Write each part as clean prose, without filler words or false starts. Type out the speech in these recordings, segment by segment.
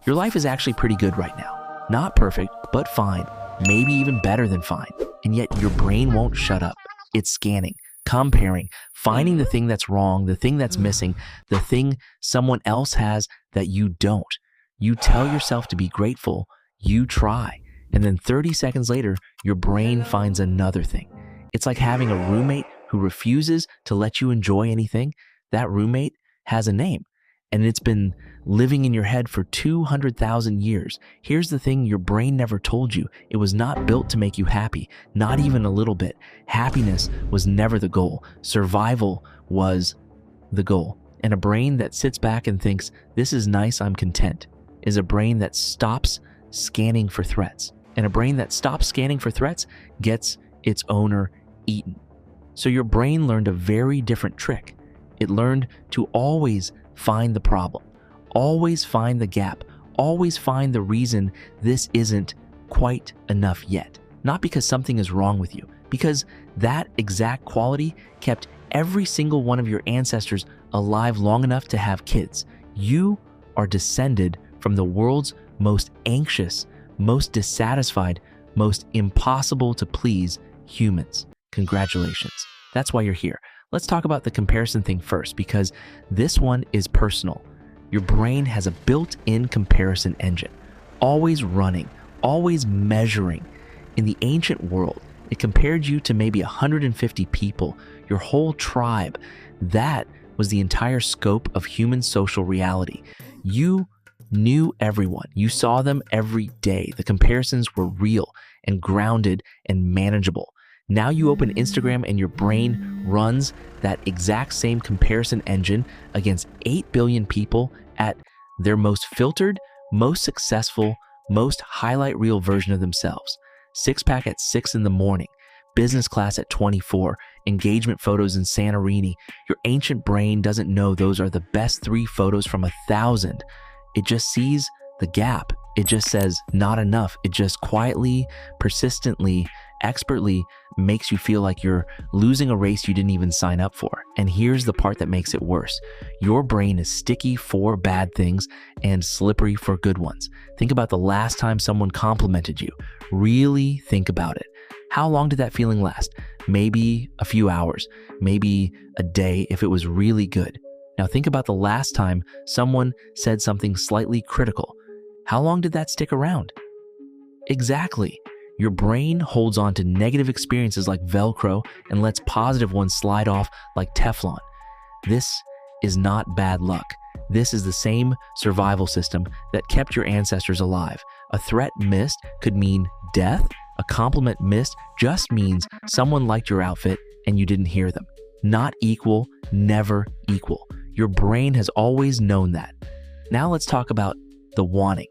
Your life is actually pretty good right now. Not perfect, but fine. Maybe even better than fine. And yet your brain won't shut up. It's scanning, comparing, finding the thing that's wrong, the thing that's missing, the thing someone else has that you don't. You tell yourself to be grateful, you try, and then 30 seconds later, your brain finds another thing. It's like having a roommate who refuses to let you enjoy anything. That roommate has a name, and it's been living in your head for 200,000 years. Here's the thing your brain never told you. It was not built to make you happy, not even a little bit. Happiness was never the goal. Survival was the goal. And a brain that sits back and thinks, this is nice, I'm content, is a brain that stops scanning for threats. And a brain that stops scanning for threats gets its owner eaten. So your brain learned a very different trick. It learned to always find the problem, always find the gap, always find the reason this isn't quite enough yet. Not because something is wrong with you, because that exact quality kept every single one of your ancestors alive long enough to have kids. You are descended from the world's most anxious, most dissatisfied, most impossible to please humans. Congratulations. That's why you're here. Let's talk about the comparison thing first, because this one is personal. Your brain has a built-in comparison engine, always running, always measuring. In the ancient world, it compared you to maybe 150 people, your whole tribe. That was the entire scope of human social reality. You knew everyone. You saw them every day. The comparisons were real and grounded and manageable. Now you open Instagram and your brain runs that exact same comparison engine against 8 billion people at their most filtered, most successful, most highlight reel version of themselves. Six-pack at 6 in the morning, business class at 24, engagement photos in Santorini. Your ancient brain doesn't know those are the best 3 photos from 1,000. It just sees the gap. It just says not enough. It just quietly, persistently, expertly makes you feel like you're losing a race you didn't even sign up for. And here's the part that makes it worse. Your brain is sticky for bad things and slippery for good ones. Think about the last time someone complimented you. Really think about it. How long did that feeling last? Maybe a few hours, maybe a day if it was really good. Now think about the last time someone said something slightly critical. How long did that stick around? Exactly. Your brain holds on to negative experiences like Velcro and lets positive ones slide off like Teflon. This is not bad luck. This is the same survival system that kept your ancestors alive. A threat missed could mean death. A compliment missed just means someone liked your outfit and you didn't hear them. Not equal, never equal. Your brain has always known that. Now let's talk about the wanting,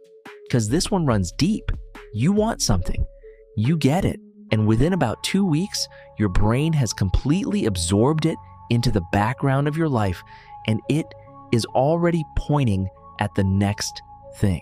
because this one runs deep. You want something. You get it, and within about 2 weeks, your brain has completely absorbed it into the background of your life, and it is already pointing at the next thing.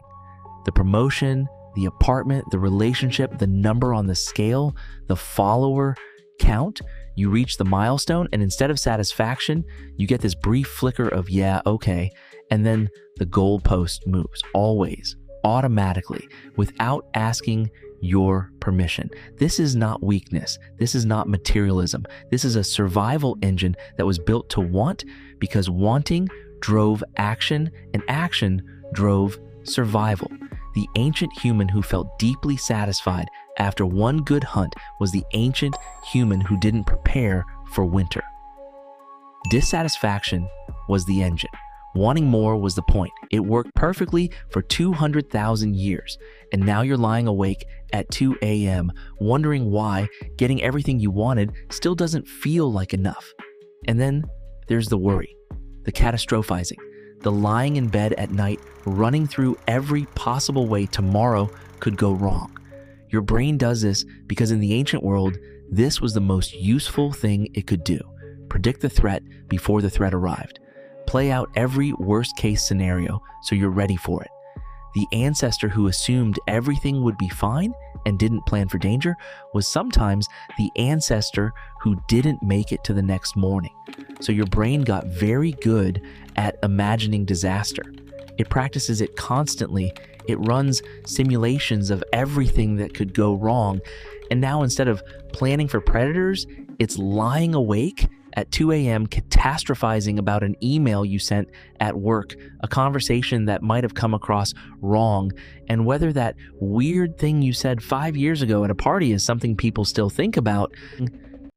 The promotion, the apartment, the relationship, the number on the scale, the follower count. You reach the milestone, and instead of satisfaction, you get this brief flicker of, yeah, okay, and then the goalpost moves, always, automatically, without asking your permission. This is not weakness. This is not materialism. This is a survival engine that was built to want, because wanting drove action and action drove survival. The ancient human who felt deeply satisfied after one good hunt was the ancient human who didn't prepare for winter. Dissatisfaction was the engine. Wanting more was the point. It worked perfectly for 200,000 years. And now you're lying awake at 2 a.m. wondering why getting everything you wanted still doesn't feel like enough. And then there's the worry, the catastrophizing, the lying in bed at night, running through every possible way tomorrow could go wrong. Your brain does this because in the ancient world, this was the most useful thing it could do. Predict the threat before the threat arrived. Play out every worst-case scenario so you're ready for it. The ancestor who assumed everything would be fine and didn't plan for danger was sometimes the ancestor who didn't make it to the next morning. So your brain got very good at imagining disaster. It practices it constantly It runs simulations of everything that could go wrong. And now instead of planning for predators, it's lying awake at 2 a.m. catastrophizing about an email you sent at work, a conversation that might have come across wrong, and whether that weird thing you said 5 years ago at a party is something people still think about.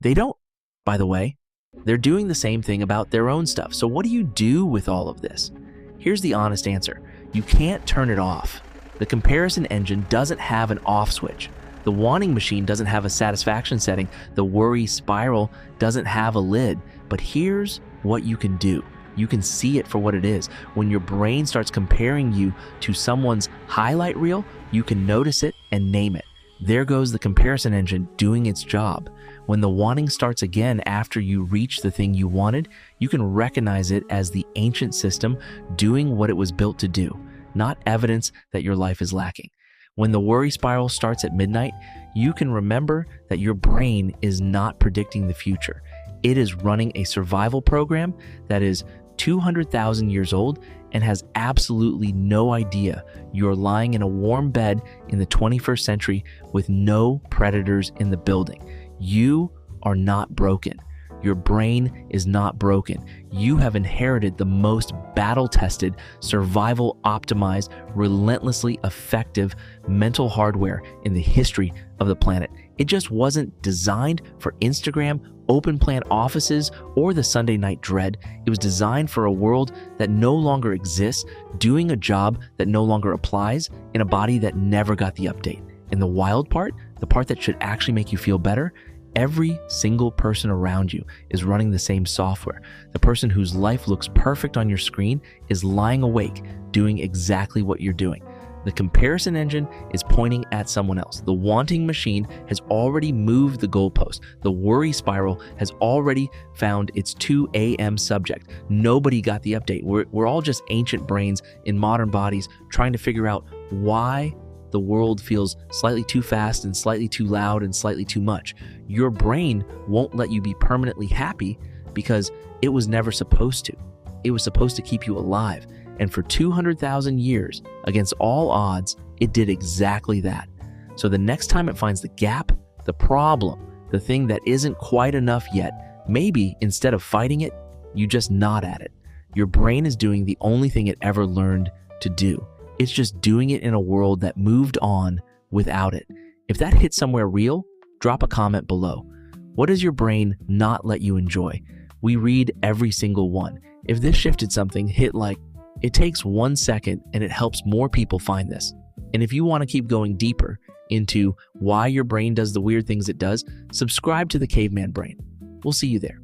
They don't, by the way. They're doing the same thing about their own stuff. So what do you do with all of this? Here's the honest answer. You can't turn it off. The comparison engine doesn't have an off switch. The wanting machine doesn't have a satisfaction setting. The worry spiral doesn't have a lid. But here's what you can do. You can see it for what it is. When your brain starts comparing you to someone's highlight reel, you can notice it and name it. There goes the comparison engine doing its job. When the wanting starts again after you reach the thing you wanted, you can recognize it as the ancient system doing what it was built to do, not evidence that your life is lacking. When the worry spiral starts at midnight, you can remember that your brain is not predicting the future. It is running a survival program that is 200,000 years old and has absolutely no idea you're lying in a warm bed in the 21st century with no predators in the building. You are not broken. Your brain is not broken. You have inherited the most battle-tested, survival-optimized, relentlessly effective mental hardware in the history of the planet. It just wasn't designed for Instagram, open-plan offices, or the Sunday night dread. It was designed for a world that no longer exists, doing a job that no longer applies, in a body that never got the update. And the wild part, the part that should actually make you feel better, every single person around you is running the same software. The person whose life looks perfect on your screen is lying awake, doing exactly what you're doing. The comparison engine is pointing at someone else. The wanting machine has already moved the goalpost. The worry spiral has already found its 2 a.m. subject. Nobody got the update. We're all just ancient brains in modern bodies trying to figure out why the world feels slightly too fast and slightly too loud and slightly too much. Your brain won't let you be permanently happy because it was never supposed to. It was supposed to keep you alive. And for 200,000 years, against all odds, it did exactly that. So the next time it finds the gap, the problem, the thing that isn't quite enough yet, maybe instead of fighting it, you just nod at it. Your brain is doing the only thing it ever learned to do. It's just doing it in a world that moved on without it. If that hit somewhere real, drop a comment below. What does your brain not let you enjoy? We read every single one. If this shifted something, hit like. It takes 1 second and it helps more people find this. And if you want to keep going deeper into why your brain does the weird things it does, subscribe to the Caveman Brain. We'll see you there.